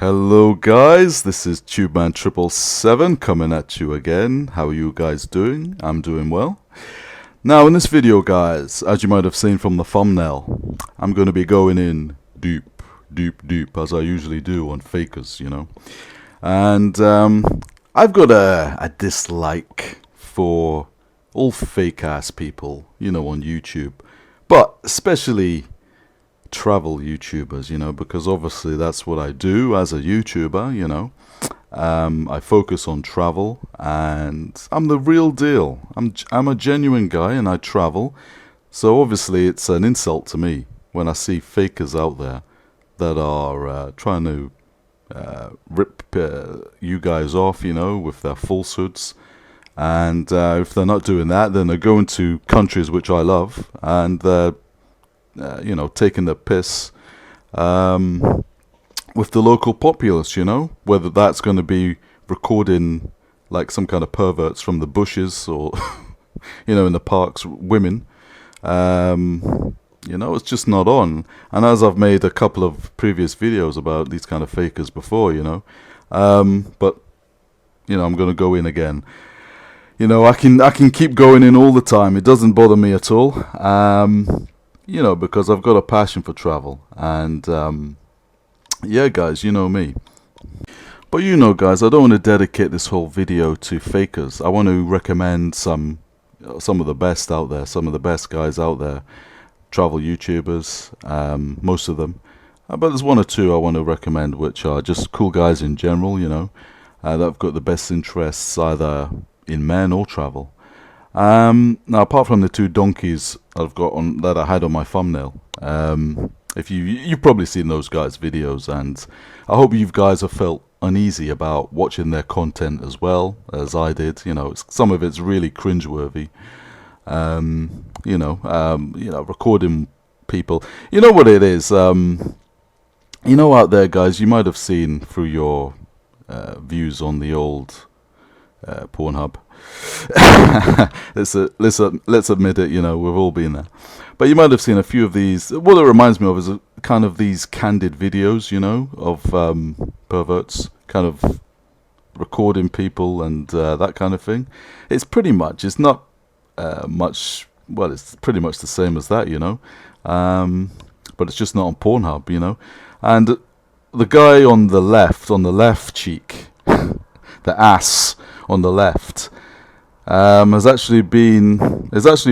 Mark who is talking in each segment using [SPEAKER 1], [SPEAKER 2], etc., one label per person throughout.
[SPEAKER 1] Hello guys, this is TubeMan777 coming at you again. How are you guys doing? I'm doing well. Now in this video guys, as you might have seen from the thumbnail, I'm going to be going in deep as I usually do on fakers, you know. And I've got a dislike for all fake ass people, you know, on YouTube. But especially travel YouTubers, you know, because obviously that's what I do as a YouTuber, you know. I focus on travel and I'm the real deal. I'm a genuine guy and I travel. So obviously it's an insult to me when I see fakers out there that are trying to rip you guys off, you know, with their falsehoods. And if they're not doing that, then they're going to countries which I love and they're you know, taking the piss with the local populace, you know, whether that's going to be recording like some kind of perverts from the bushes or, you know, in the parks, women, you know, it's just not on. And as I've made a couple of previous videos about these kind of fakers before, you know, but, you know, I'm going to go in again. You know, I can keep going in all the time. It doesn't bother me at all. You know, because I've got a passion for travel and yeah guys, you know me. But you know guys, I don't want to dedicate this whole video to fakers. I want to recommend some of the best out there, some of the best guys out there, travel YouTubers, most of them. But there's one or two I want to recommend which are just cool guys in general, you know, that have got the best interests either in men or travel. Now apart from the two donkeys I've got on that I had on my thumbnail, if you've probably seen those guys' videos, and I hope you guys have felt uneasy about watching their content as well as I did. You know, some of it's really cringeworthy. You know, recording people. You know what it is. You know, out there, guys, you might have seen through your views on the old PornHub. let's admit it, you know, we've all been there. But you might have seen a few of these. What it reminds me of is kind of these candid videos, you know, of perverts kind of recording people and that kind of thing. It's pretty much, it's not much, well, it's pretty much the same as that, you know, but it's just not on PornHub, you know. And the guy on the left cheek, the ass on the left, is actually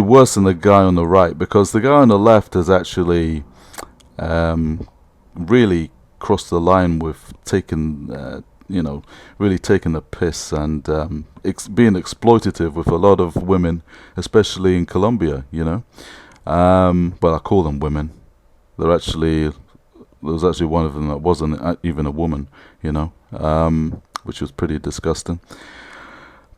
[SPEAKER 1] worse than the guy on the right, because the guy on the left has actually really crossed the line with taking, you know, really taking the piss and being exploitative with a lot of women, especially in Colombia, you know. But I call them women. There was actually one of them that wasn't even a woman, you know, which was pretty disgusting.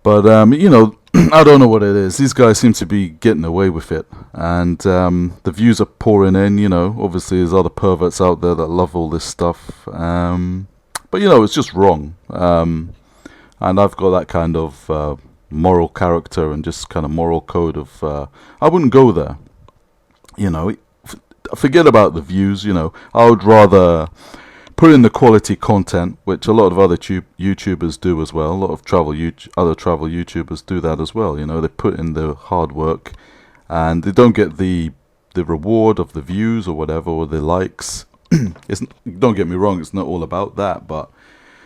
[SPEAKER 1] But, you know, I don't know what it is. These guys seem to be getting away with it. And the views are pouring in, you know. Obviously, there's other perverts out there that love all this stuff. But, you know, it's just wrong. And I've got that kind of moral character and just kind of moral code of... I wouldn't go there. You know, forget about the views, you know. I would rather put in the quality content, which a lot of other YouTubers do as well. A lot of other travel YouTubers do that as well. You know, they put in the hard work, and they don't get the reward of the views or whatever, or the likes. Don't get me wrong, it's not all about that, but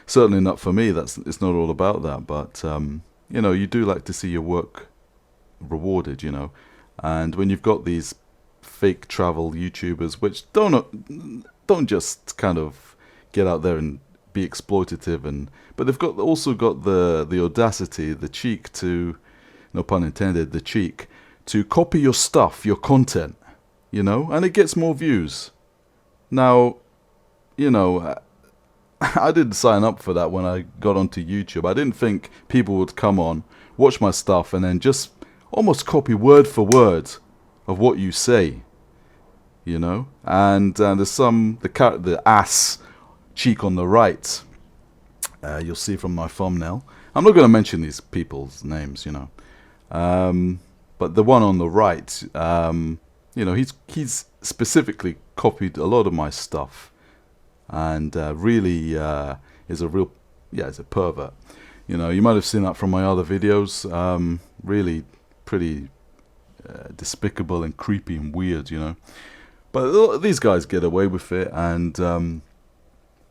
[SPEAKER 1] certainly not for me. It's not all about that. But you know, you do like to see your work rewarded, you know. And when you've got these fake travel YouTubers, which don't just kind of get out there and be exploitative, but they've also got the audacity, the cheek to, no pun intended, the cheek to copy your stuff, your content, you know, and it gets more views. Now, you know, I didn't sign up for that when I got onto YouTube. I didn't think people would come on, watch my stuff, and then just almost copy word for word of what you say, you know. And there's the ass cheek on the right, you'll see from my thumbnail. I'm not going to mention these people's names, you know, but the one on the right, you know, he's specifically copied a lot of my stuff, and really is a real, yeah, is a pervert. You know, you might have seen that from my other videos. Really pretty despicable and creepy and weird, you know. But these guys get away with it, and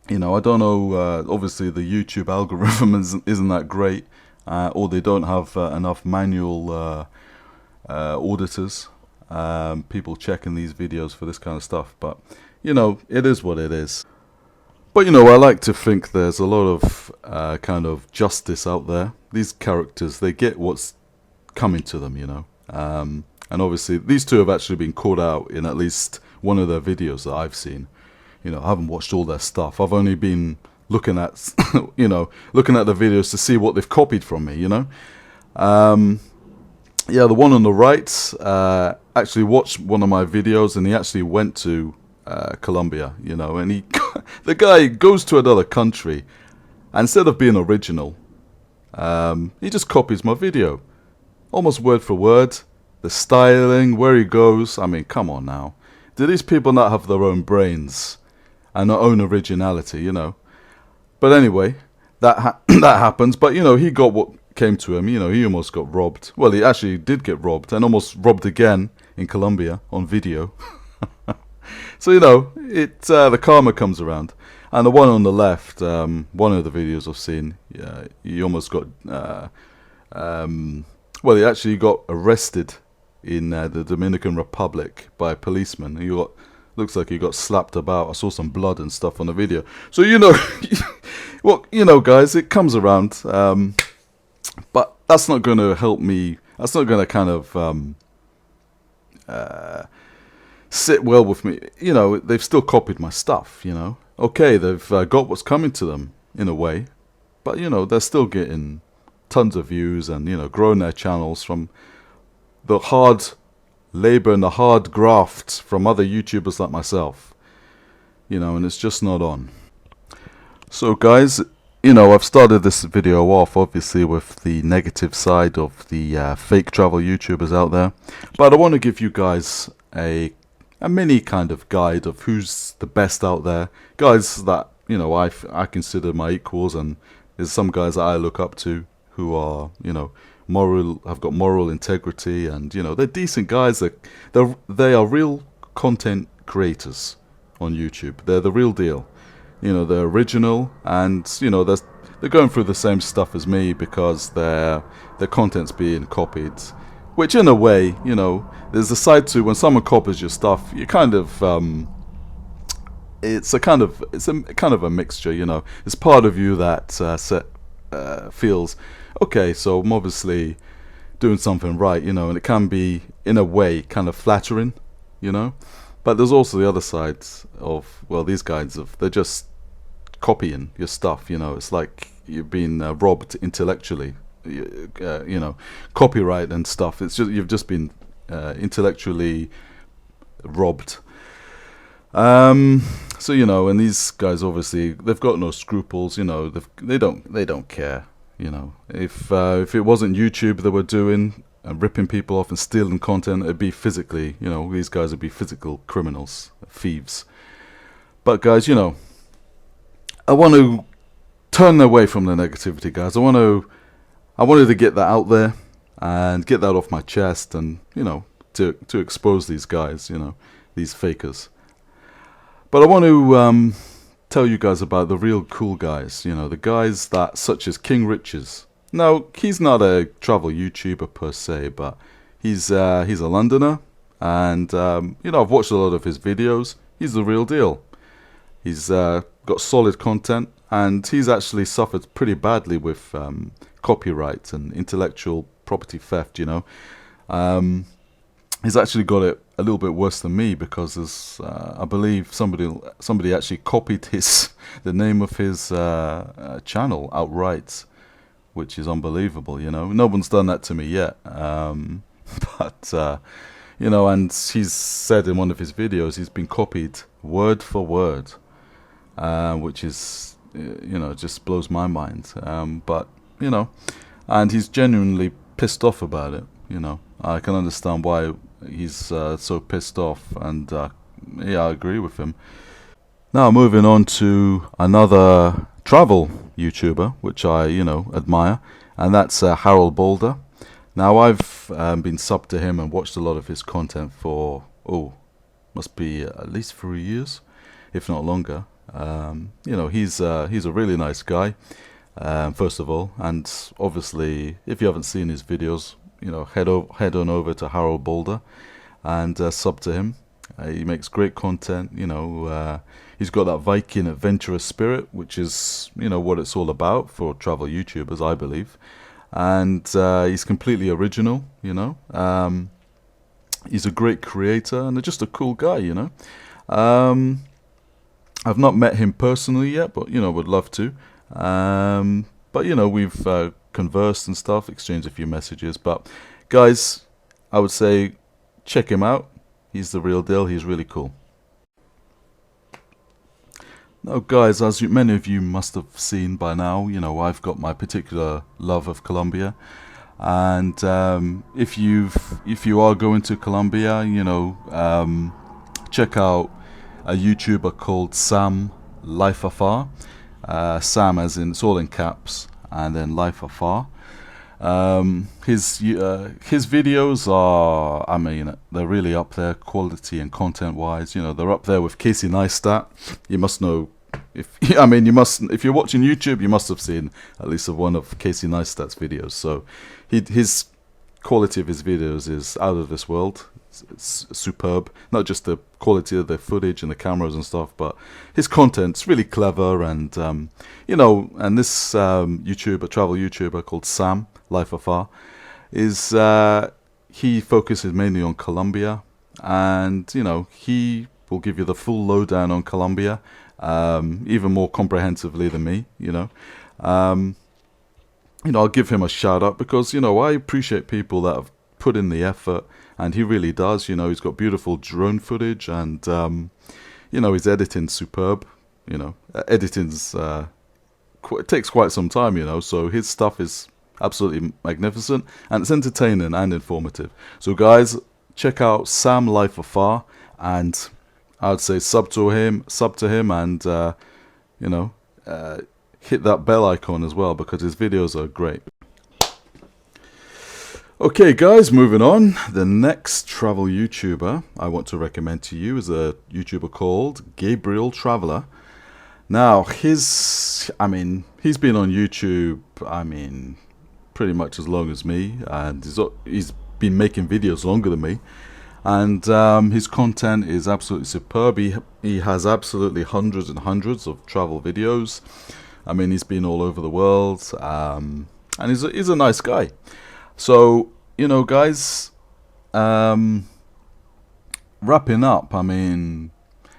[SPEAKER 1] you know, I don't know. Obviously, the YouTube algorithm isn't that great, or they don't have enough manual auditors, people checking these videos for this kind of stuff. But you know, it is what it is. But you know, I like to think there's a lot of kind of justice out there. These characters, they get what's coming to them, you know. And obviously, these two have actually been caught out in at least one of their videos that I've seen. You know, I haven't watched all their stuff. I've only been looking at, you know, looking at the videos to see what they've copied from me, you know. Yeah, the one on the right actually watched one of my videos, and he actually went to Colombia, you know, and he, the guy goes to another country, and instead of being original, he just copies my video, almost word for word. The styling, where he goes, I mean, come on now. Do these people not have their own brains and their own originality, you know? But anyway, that happens. But, you know, he got what came to him. You know, he almost got robbed. Well, he actually did get robbed, and almost robbed again in Colombia on video. So, you know, the karma comes around. And the one on the left, one of the videos I've seen, yeah, he almost got, well, he actually got arrested in the Dominican Republic by a policeman. He got, looks like he got slapped about. I saw some blood and stuff on the video. So, you know, well, you know, guys, it comes around. But that's not going to help me. That's not going to kind of sit well with me. You know, they've still copied my stuff, you know. Okay, they've got what's coming to them in a way. But, you know, they're still getting tons of views and, you know, growing their channels from the hard labor and the hard graft from other YouTubers like myself, you know, and it's just not on. So guys, you know, I've started this video off obviously with the negative side of the fake travel YouTubers out there, but I want to give you guys a mini kind of guide of who's the best out there, guys that, you know, I consider my equals, and there's some guys that I look up to who are, you know, moral, have got moral integrity, and, you know, they're decent guys. They are real content creators on YouTube. They're the real deal. You know, they're original, and, you know, they're going through the same stuff as me because their content's being copied. Which, in a way, you know, there's a side to when someone copies your stuff, you kind of it's a kind of a mixture. You know, it's part of you that feels, okay, so I'm obviously doing something right, you know, and it can be, in a way, kind of flattering, you know. But there's also the other side of, well, these guys, they're just copying your stuff, you know. It's like you've been robbed intellectually, you know, copyright and stuff. It's just, you've just been intellectually robbed. So, you know, and these guys, obviously, they've got no scruples, you know. They don't care. You know, if it wasn't YouTube they were doing and ripping people off and stealing content, it'd be physically, you know, these guys would be physical criminals, thieves. But guys, you know, I want to turn away from the negativity, guys. I wanted to get that out there and get that off my chest, and, you know, to expose these guys, you know, these fakers. But I want to tell you guys about the real cool guys, you know, the guys that, such as King Riches. Now, he's not a travel YouTuber per se, but he's a Londoner, and you know, I've watched a lot of his videos. He's the real deal. He's got solid content, and he's actually suffered pretty badly with copyright and intellectual property theft, you know. He's actually got it a little bit worse than me, because there's, I believe somebody actually copied the name of his channel outright, which is unbelievable. You know, no one's done that to me yet. But you know, and he's said in one of his videos he's been copied word for word, which is, you know, just blows my mind. But, you know, and he's genuinely pissed off about it. You know, I can understand why he's so pissed off, and yeah, I agree with him. Now moving on to another travel YouTuber, which I, admire, and that's HARALD BALDR. Now I've been subbed to him and watched a lot of his content for, must be at least 3 years, if not longer. He's a really nice guy, first of all, and obviously if you haven't seen his videos, head on over to HARALD BALDR and sub to him. He makes great content. He's got that Viking adventurous spirit, which is what it's all about for travel YouTubers, I believe. And he's completely original. He's a great creator and just a cool guy. I've not met him personally yet, but would love to. But we've conversed and stuff, exchanged a few messages. But guys, I would say check him out. He's the real deal. He's really cool. Now guys, as many of you must have seen by now, I've got my particular love of Colombia. And if you are going to Colombia, check out a YouTuber called Sam LIFEAFAR. Sam as in, it's all in caps, and then LIFEAFAR. His videos are, they're really up there, quality and content wise. They're up there with Casey Neistat. You must know, if you're watching YouTube, you must have seen at least one of Casey Neistat's videos. So his quality of his videos is out of this world. It's superb. Not just the quality of the footage and the cameras and stuff, but his content's really clever. And and this YouTuber, travel YouTuber called Sam LIFEAFAR, is he focuses mainly on Colombia, and he will give you the full lowdown on Colombia, even more comprehensively than me. I'll give him a shout out because I appreciate people that have put in the effort, and he really does. He's got beautiful drone footage, and his editing's superb. Editing's it takes quite some time, so his stuff is absolutely magnificent, and it's entertaining and informative. So guys, check out Sam LIFEAFAR, and I'd say sub to him, and hit that bell icon as well, because his videos are great. Okay guys, moving on. The next travel YouTuber I want to recommend to you is a YouTuber called GABRIEL Traveler. Now he's been on YouTube pretty much as long as me, and he's been making videos longer than me, and his content is absolutely superb. He has absolutely hundreds and hundreds of travel videos. He's been all over the world, and he's a nice guy. So guys, wrapping up,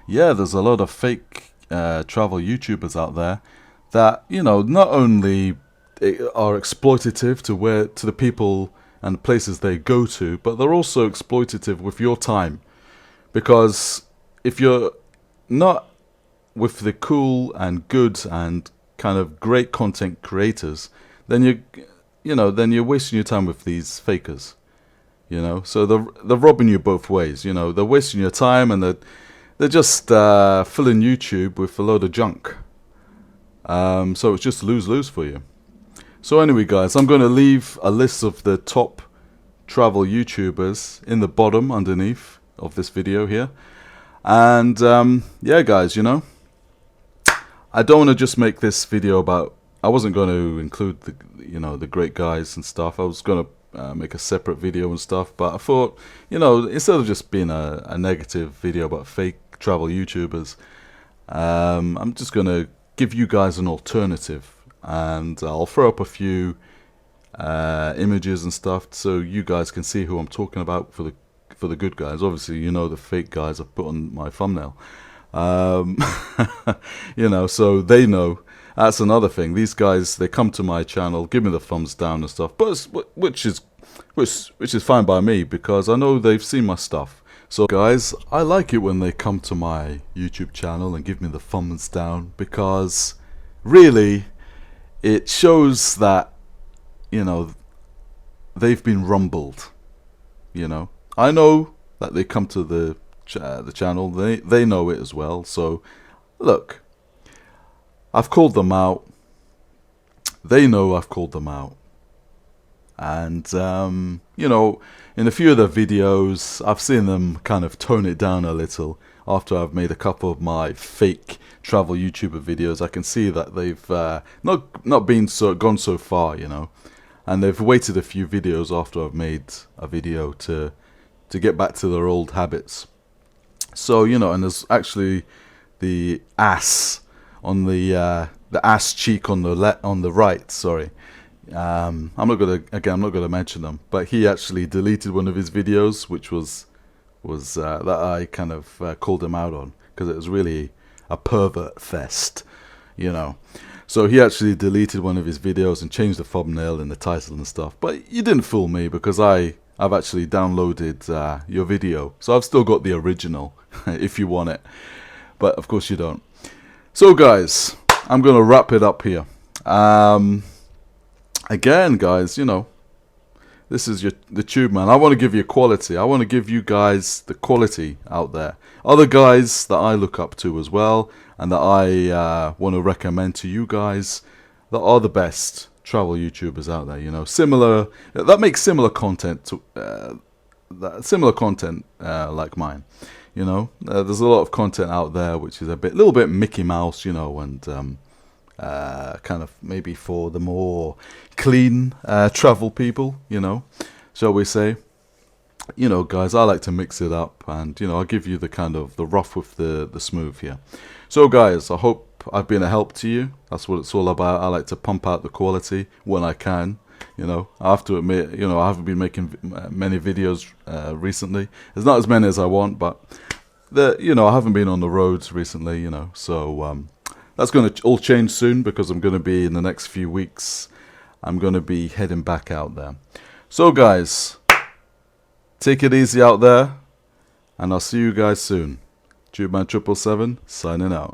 [SPEAKER 1] there's a lot of fake travel YouTubers out there that not only are exploitative to the people and the places they go to, but they're also exploitative with your time, because if you're not with the cool and good and kind of great content creators, then you're wasting your time with these fakers. So they're robbing you both ways. They're wasting your time, and they're just filling YouTube with a load of junk. So it's just lose-lose for you. So anyway guys, I'm going to leave a list of the top travel YouTubers in the bottom underneath of this video here. And yeah guys, I don't want to just make this video about, I wasn't going to include the great guys and stuff. I was going to make a separate video and stuff, but I thought, instead of just being a negative video about fake travel YouTubers, I'm just going to give you guys an alternative. And I'll throw up a few images and stuff so you guys can see who I'm talking about for the good guys. Obviously, the fake guys I've put on my thumbnail. So they know. That's another thing. These guys, they come to my channel, give me the thumbs down and stuff, but which is fine by me, because I know they've seen my stuff. So guys, I like it when they come to my YouTube channel and give me the thumbs down, because really it shows that they've been rumbled. I know that they come to the channel, they know it as well, so look, I've called them out. They know I've called them out. And, you know, in a few of their videos, I've seen them kind of tone it down a little. After I've made a couple of my fake travel YouTuber videos, I can see that they've not been gone so far, you know. And they've waited a few videos after I've made a video to get back to their old habits. So, you know, and there's actually the ass on the ass cheek on the right. Sorry, I'm not gonna mention them, but he actually deleted one of his videos, which was that I kind of called him out on because it was really a pervert fest, you know. So he actually deleted one of his videos and changed the thumbnail and the title and stuff. But you didn't fool me because I've actually downloaded your video, so I've still got the original if you want it. But of course you don't. So guys, I'm gonna wrap it up here. Again, guys, you know, this is the tube man. I want to give you quality. I want to give you guys the quality out there. Other guys that I look up to as well, and that I want to recommend to you guys that are the best travel YouTubers out there. You know, similar that make similar content to like mine. You know, there's a lot of content out there which is little bit Mickey Mouse, you know, and kind of maybe for the more clean travel people, you know, shall we say. You know, guys, I like to mix it up, and you know, I'll give you the kind of the rough with the smooth here. So guys, I hope I've been a help to you. That's what it's all about. I like to pump out the quality when I can. You know, I have to admit, you know, I haven't been making many videos recently. There's not as many as I want, but you know, I haven't been on the roads recently, you know, so that's going to all change soon because I'm going to be in the next few weeks. I'm going to be heading back out there. So guys, take it easy out there, and I'll see you guys soon. TubeMan777 signing out.